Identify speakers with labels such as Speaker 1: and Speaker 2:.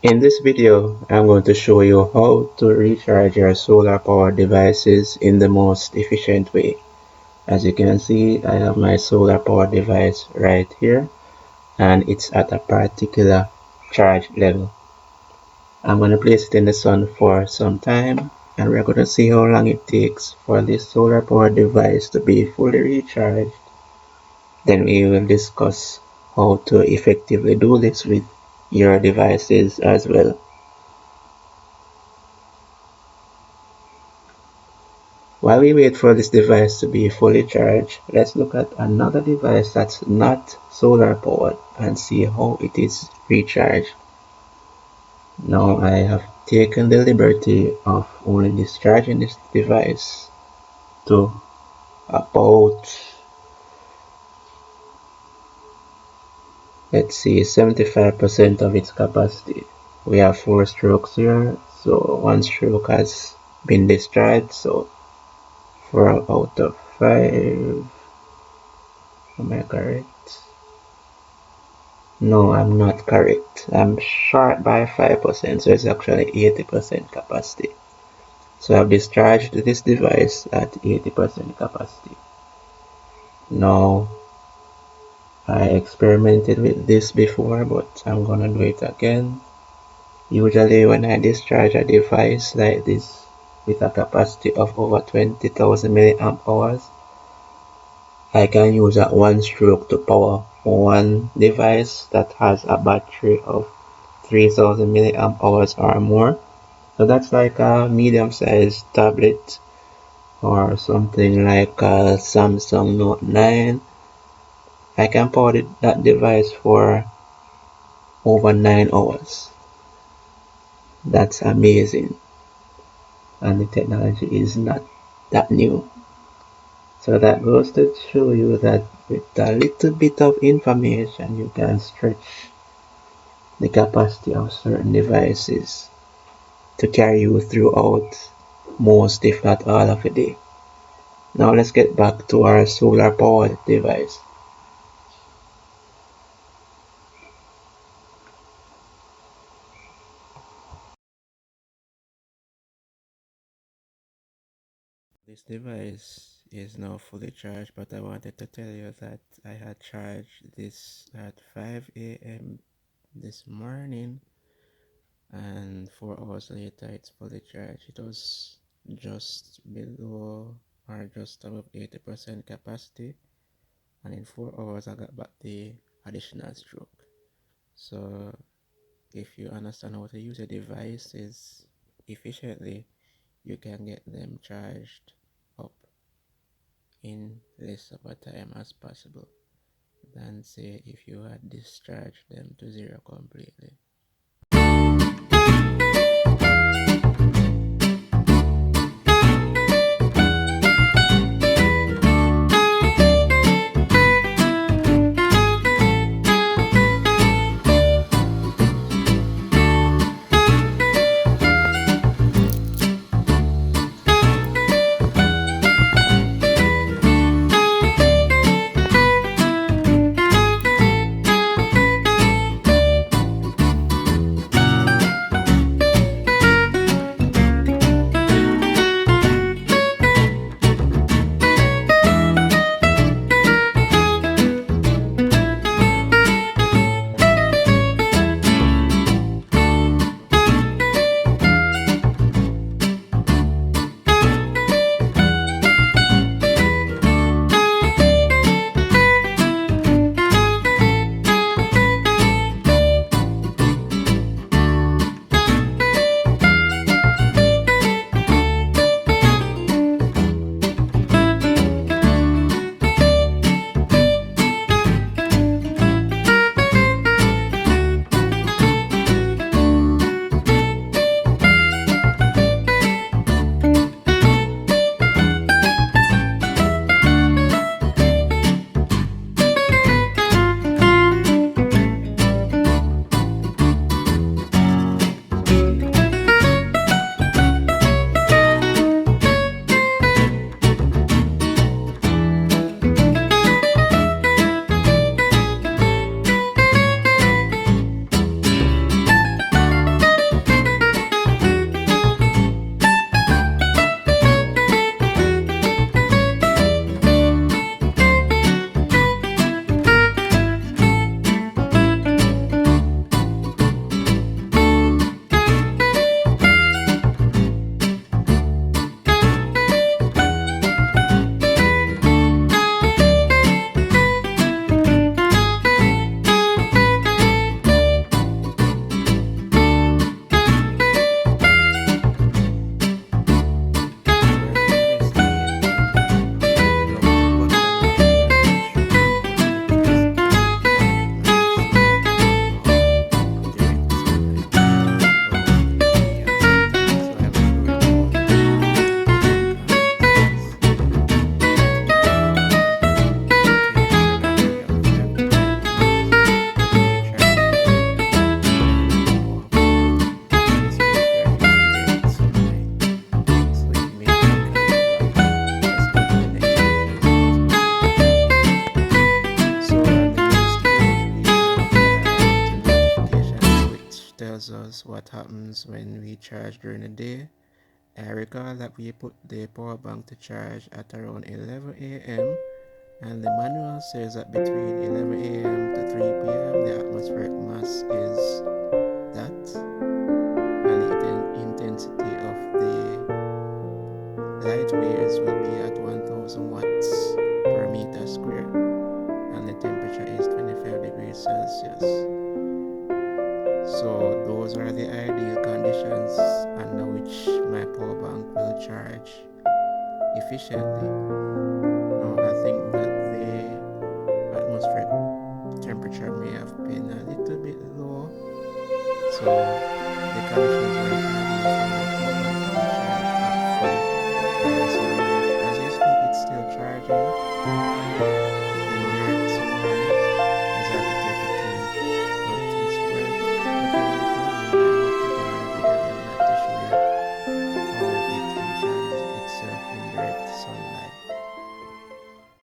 Speaker 1: In this video, I'm going to show you how to recharge your solar powered devices in the most efficient way. As you can see, I have my solar powered device right here and it's at a particular charge level. I'm going to place it in the sun for some time and we're going to see how long it takes for this solar powered device to be fully recharged. Then we will discuss how to effectively do this with your devices as well. While we wait for this device to be fully charged, let's look at another device that's not solar powered and see how it is recharged. Now I have taken the liberty of only discharging this device to about, let's see, 75% of its capacity. We have 4 strokes here, so 1 stroke has been discharged, so 4 out of 5. Am I correct? No, I'm not correct. I'm short by 5%, so it's actually 80% capacity. So I've discharged this device at 80% capacity. Now, I experimented with this before, but I'm gonna do it again. Usually when I discharge a device like this with a capacity of over 20,000 milliamp hours, I can use that 1 stroke to power one device that has a battery of 3000 milliamp hours or more. So that's like a medium sized tablet or something like a Samsung Note 9. I can power that device for over 9 hours. That's amazing. And the technology is not that new. So that goes to show you that with a little bit of information you can stretch the capacity of certain devices to carry you throughout most if not all of the day. Now let's get back to our solar powered device. This device is now fully charged, but I wanted to tell you that I had charged this at 5 a.m. this morning and 4 hours later it's fully charged. It was just below or just above 80% capacity, and in 4 hours I got back the additional stroke. So if you understand how to use your devices efficiently, you can get them charged up in less of a time as possible than say if you had discharged them to zero completely. shows us what happens when we charge during the day. I recall that we put the power bank to charge at around 11 a.m. and the manual says that between 11 a.m. to 3 p.m. the atmospheric mass is that, and the intensity of the light waves will be at 1000 watts per meter squared, and the temperature is 25 degrees Celsius. So those are the ideal conditions under which my power bank will charge efficiently. Now I think that the atmospheric temperature may have been a little bit low, so the conditions were